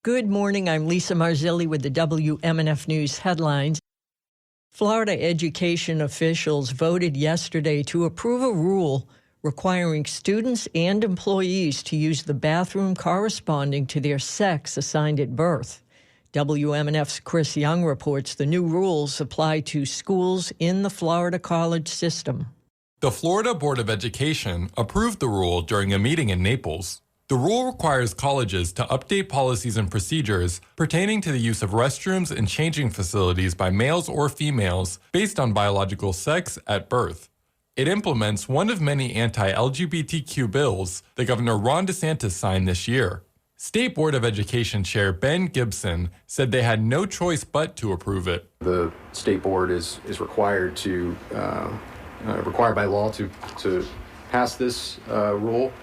Good morning. I'm Lisa Marzilli with the WMNF News headlines. Florida education officials voted yesterday to approve a rule requiring students and employees to use the bathroom corresponding to their sex assigned at birth. WMNF's Chris Young reports the new rules apply to schools in the Florida college system. The Florida Board of Education approved the rule during a meeting in Naples. The rule requires colleges to update policies and procedures pertaining to the use of restrooms and changing facilities by males or females based on biological sex at birth. It implements one of many anti-LGBTQ bills that Governor Ron DeSantis signed this year. State Board of Education Chair Ben Gibson said they had no choice but to approve it. The State Board is required required by law to pass this rule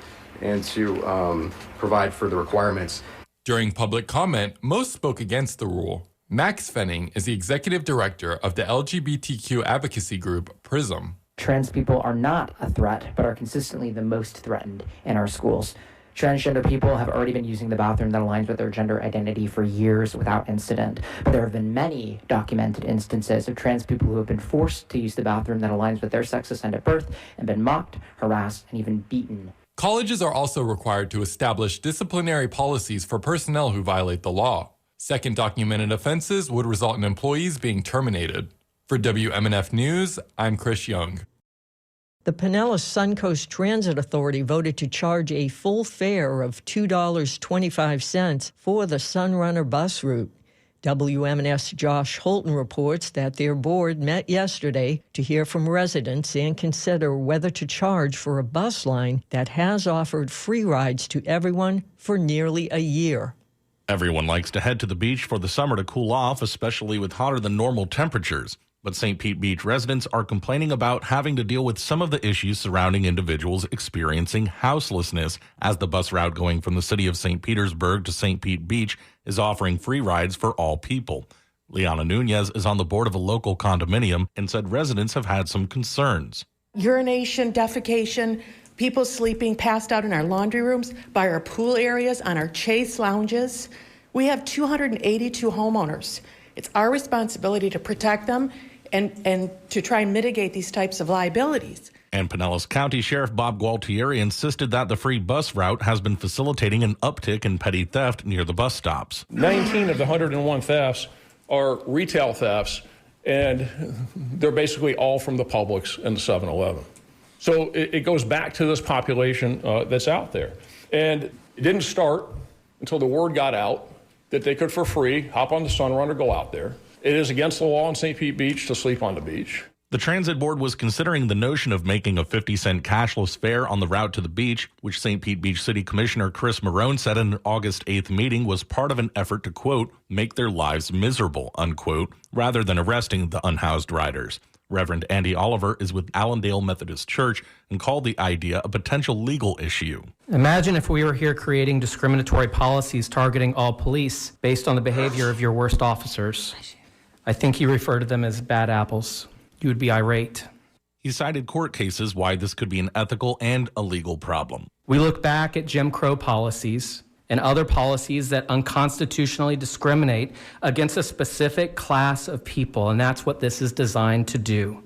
and to provide for the requirements. During public comment, most spoke against the rule. Max Fenning is the executive director of the LGBTQ advocacy group PRISM. Trans people are not a threat, but are consistently the most threatened in our schools. Transgender people have already been using the bathroom that aligns with their gender identity for years without incident. But there have been many documented instances of trans people who have been forced to use the bathroom that aligns with their sex assigned at birth and been mocked, harassed, and even beaten. Colleges are also required to establish disciplinary policies for personnel who violate the law. Second documented offenses would result in employees being terminated. For WMNF News, I'm Chris Young. The Pinellas Suncoast Transit Authority voted to charge a full fare of $2.25 for the Sunrunner bus route. WMNF's Josh Holton reports that their board met yesterday to hear from residents and consider whether to charge for a bus line that has offered free rides to everyone for nearly a year. Everyone likes to head to the beach for the summer to cool off, especially with hotter than normal temperatures. But St. Pete Beach residents are complaining about having to deal with some of the issues surrounding individuals experiencing houselessness, as the bus route going from the city of St. Petersburg to St. Pete Beach is offering free rides for all people. Liana Nunez is on the board of a local condominium and said residents have had some concerns. Urination, defecation, people sleeping passed out in our laundry rooms, by our pool areas, on our chase lounges. We have 282 homeowners. It's our responsibility to protect them and to try and mitigate these types of liabilities. And Pinellas County Sheriff Bob Gualtieri insisted that the free bus route has been facilitating an uptick in petty theft near the bus stops. 19 of the 101 thefts are retail thefts, and they're basically all from the Publix and the 7-Eleven. So it goes back to this population that's out there. And it didn't start until the word got out that they could, for free, hop on the Sunrunner, go out there. It is against the law in St. Pete Beach to sleep on the beach. The transit board was considering the notion of making a 50-cent cashless fare on the route to the beach, which St. Pete Beach City Commissioner Chris Marone said in an August 8th meeting was part of an effort to, quote, make their lives miserable, unquote, rather than arresting the unhoused riders. Reverend Andy Oliver is with Allendale Methodist Church and called the idea a potential legal issue. Imagine if we were here creating discriminatory policies targeting all police based on the behavior of your worst officers. I think he referred to them as bad apples. You would be irate. He cited court cases why this could be an ethical and a legal problem. We look back at Jim Crow policies and other policies that unconstitutionally discriminate against a specific class of people, and that's what this is designed to do.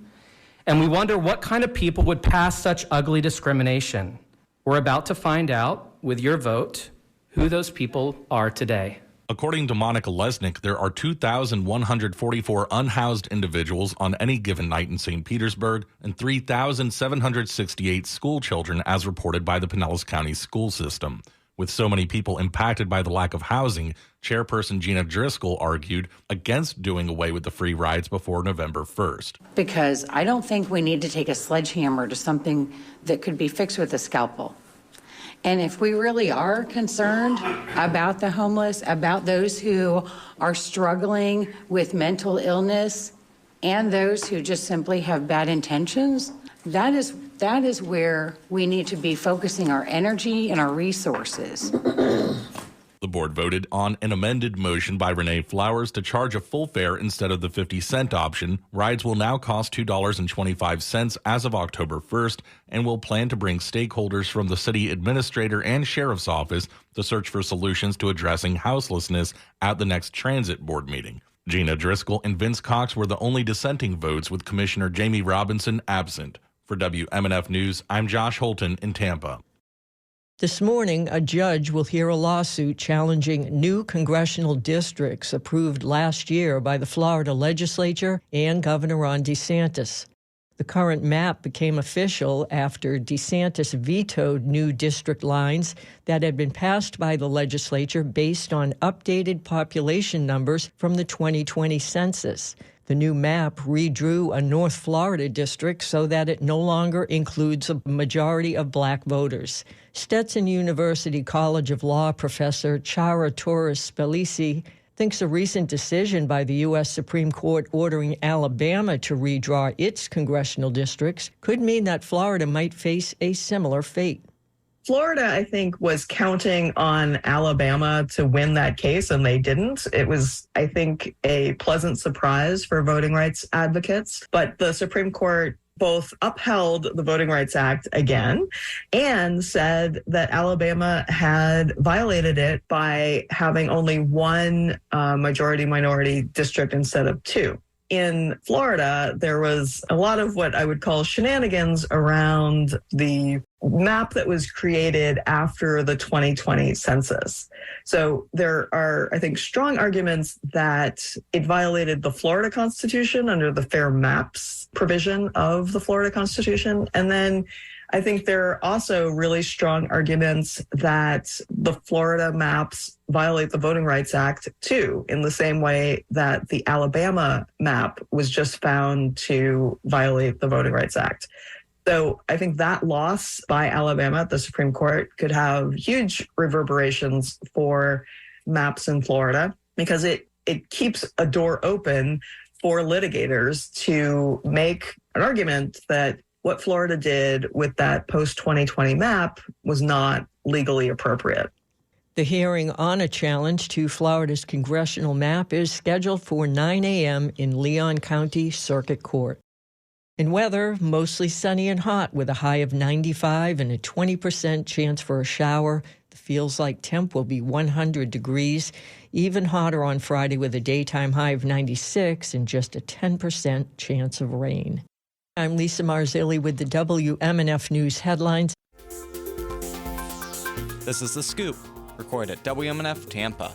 And we wonder what kind of people would pass such ugly discrimination. We're about to find out, with your vote, who those people are today. According to Monica Lesnick, there are 2,144 unhoused individuals on any given night in St. Petersburg and 3,768 school children as reported by the Pinellas County school system. With so many people impacted by the lack of housing, Chairperson Gina Driscoll argued against doing away with the free rides before November 1st. Because I don't think we need to take a sledgehammer to something that could be fixed with a scalpel. And if we really are concerned about the homeless, about those who are struggling with mental illness, and those who just simply have bad intentions, that is where we need to be focusing our energy and our resources. The The board voted on an amended motion by Renee Flowers to charge a full fare instead of the 50-cent option. Rides will now cost $2.25 as of October 1st and will plan to bring stakeholders from the city administrator and sheriff's office to search for solutions to addressing houselessness at the next transit board meeting. Gina Driscoll and Vince Cox were the only dissenting votes, with Commissioner Jamie Robinson absent. For WMNF News, I'm Josh Holton in Tampa. This morning, a judge will hear a lawsuit challenging new congressional districts approved last year by the Florida legislature and Governor Ron DeSantis. The current map became official after DeSantis vetoed new district lines that had been passed by the legislature based on updated population numbers from the 2020 census. The new map redrew a North Florida district so that it no longer includes a majority of black voters. Stetson University College of Law professor Chara Torres-Spelisi thinks a recent decision by the U.S. Supreme Court ordering Alabama to redraw its congressional districts could mean that Florida might face a similar fate. Florida, I think, was counting on Alabama to win that case, and they didn't. It was, I think, a pleasant surprise for voting rights advocates. But the Supreme Court both upheld the Voting Rights Act again and said that Alabama had violated it by having only one majority-minority district instead of two. In Florida, there was a lot of what I would call shenanigans around the map that was created after the 2020 census. So there are, I think, strong arguments that it violated the Florida Constitution under the Fair Maps provision of the Florida Constitution. And then I think there are also really strong arguments that the Florida maps violate the Voting Rights Act, too, in the same way that the Alabama map was just found to violate the Voting Rights Act. So I think that loss by Alabama at the Supreme Court could have huge reverberations for maps in Florida, because it keeps a door open for litigators to make an argument that what Florida did with that post-2020 map was not legally appropriate. The hearing on a challenge to Florida's congressional map is scheduled for 9 a.m. in Leon County Circuit Court. In weather, mostly sunny and hot with a high of 95 and a 20% chance for a shower. The feels-like temp will be 100 degrees. Even hotter on Friday with a daytime high of 96 and just a 10% chance of rain. I'm Lisa Marzilli with the WMNF News headlines. This is The Scoop, recorded at WMNF Tampa.